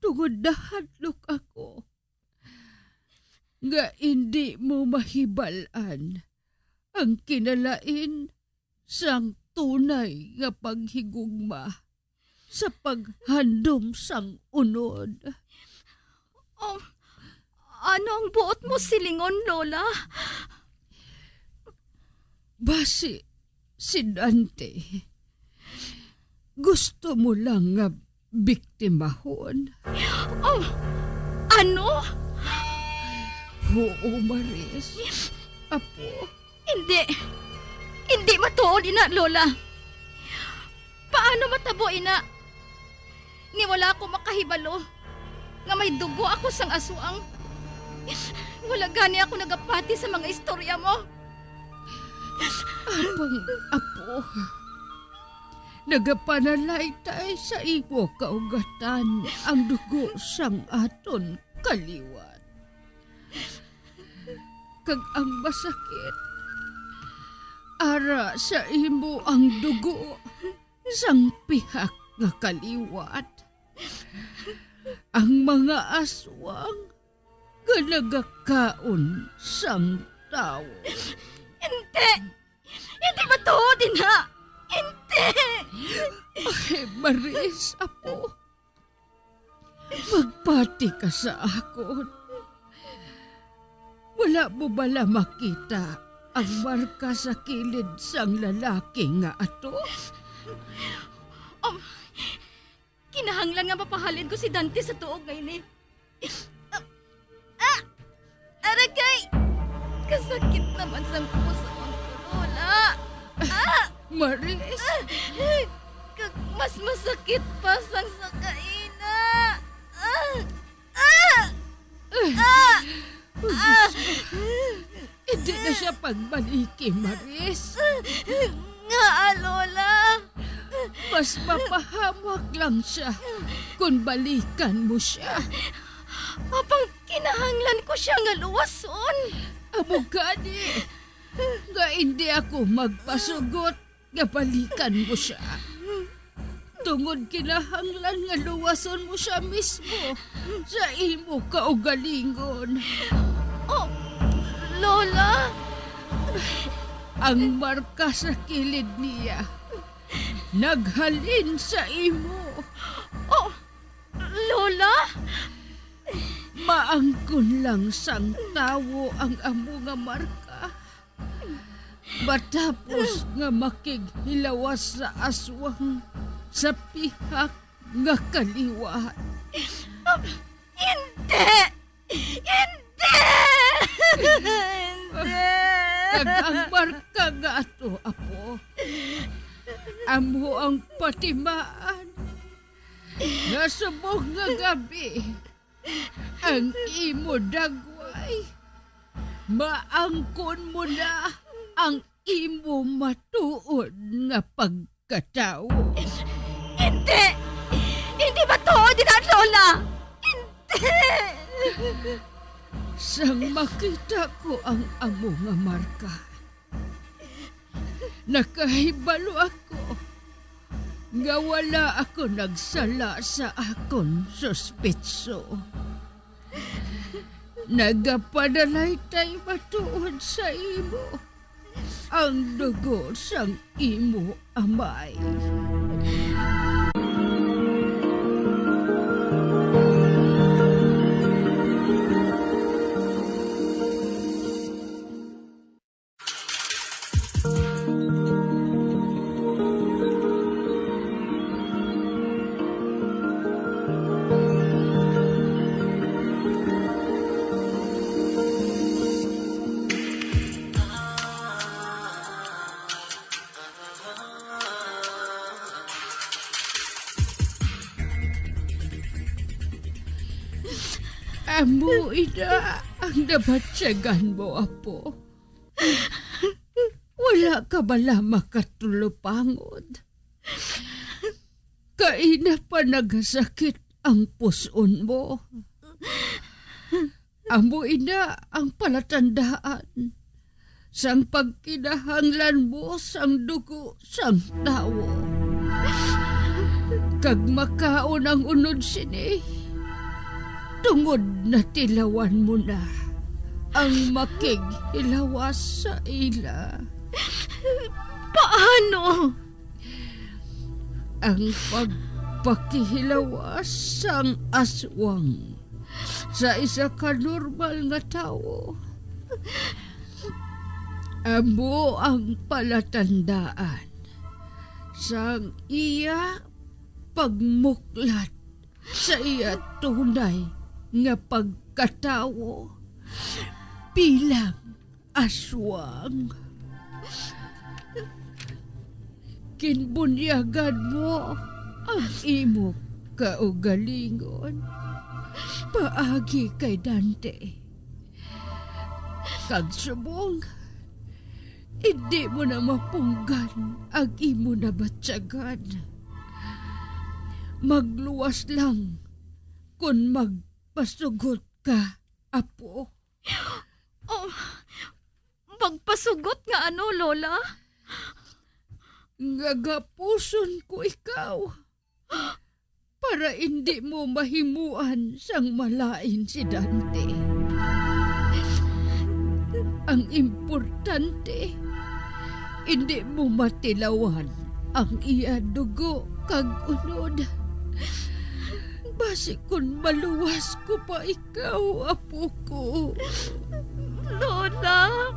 tungod nahadlok ako. Nga hindi mo mahibalan ang kinalain sang tunay nga paghigugma sa paghandom sang unod. Oh, ano ang buot mo silingon, Lola? Basi, si Dante, gusto mo lang nga biktimahon? Oh, ano? Oo, Maris. Apo. Hindi matuod ina, Lola. Paano matabo ina? Ni wala ko makahibalo nga may dugo ako sang aswang. Wala gani ako nagapati sa mga istorya mo. Apang apo, nagapanalaitay sa imo kaugatan ang dugo sang aton kaliwat. Kag ang masakit, ara sa imo ang dugo sang pihak nga kaliwat. Ang mga aswang nga nagakaon sang tao. Hindi matuod ina. Hindi. Ay, Maris, apo. Magpati ka sa akon. Wala mo bala makita ang marka sa kilid sang lalaki nga ato? Kinahanglan nga mapahalin ko si Dante sa tuog ngayon eh. Aragay! Kasakit naman sa puso ang Lola. Maris! Mas masakit pa sang sa kaina. Hindi na siya pagbaliki, Maris. Nga, Lola. Mas mapahamak lang siya kung balikan mo siya. Apang kinahanglan ko siya nga luwason. Amo gani, nga hindi ako magpasugot nga balikan mo siya. Tungod kinahanglan nga luwason mo siya mismo sa imo kaugalingon. Oh, Lola! Ang marka sa kilid niya naghalin sa imo. Oh, Lola! Maangkon lang sang tawo ang amo nga marka. Matapos nga makighilawas sa aswang sa pihak nga kaliwa. Hindi! Hindi! Kag ang marka nga ato, apo, amo ang patimaan. Nasubog nga gabi, ang imo dagway, maangkon mo na ang imo matuod nga pagkatao. Hindi! Hindi ba to, Lola? Hindi! Sang makita ko ang amo nga marka, nakahibalo ako nga wala ako nagsala sa akon suspitso. Nagapadalaitay matuod sa imo ang dugo sang imo amay. Amo ina ang nabatsyagan mo, apo. Wala ka bala makatulupangod. Kaina pa nagasakit ang puson mo. Amo ina ang palatandaan sang pagkinahanglan mo sang dugo sang tao. Kag makaon ang unod sini, tungod na tilawan mo na ang makighilawas sa ila. Paano? Ang pagpakihilawas sang aswang sa isa ka normal nga tao. Amo ang palatandaan sang iya pagmuklat sa iya tunay nga pagkatawo bilang aswang. Kinbunyagan mo ang imo kaugalingon paagi kay Dante. Kag subong, hindi mo na mapunggan ang imo na batyagan. Magluwas lang kung magpasugot ka, apo. Oh, magpasugot nga ano, Lola? Ngagapuson ko ikaw para hindi mo mahimuan sang malain si Dante. Ang importante, hindi mo matilawan ang iya dugo kag unod. Basi kung maluwas ko pa ikaw, apo ko. Lola!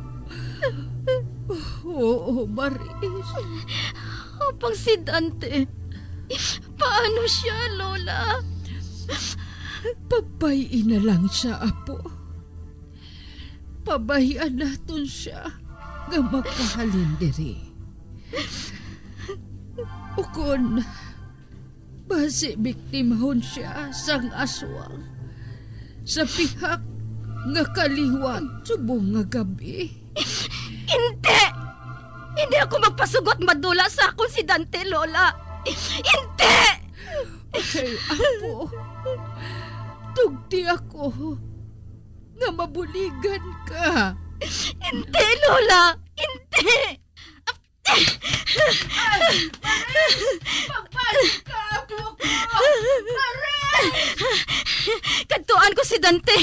Oo, Maris. Apang si Dante, paano siya, Lola? Pabayin na lang siya, apo. Pabayan naton siya nga makahalin diri. Ukon, basi biktimahon siya sang aswang sa pihak nga kaliwat subong nga gabi. Hindi! Hindi ako magpasugot madula sa akong si Dante, Lola! Hindi! Ay, apo, tugti ako nga mabuligan ka. Hindi, Lola! Hindi! Pagbalik ka, apo ko! Kadtuan ko si Dante.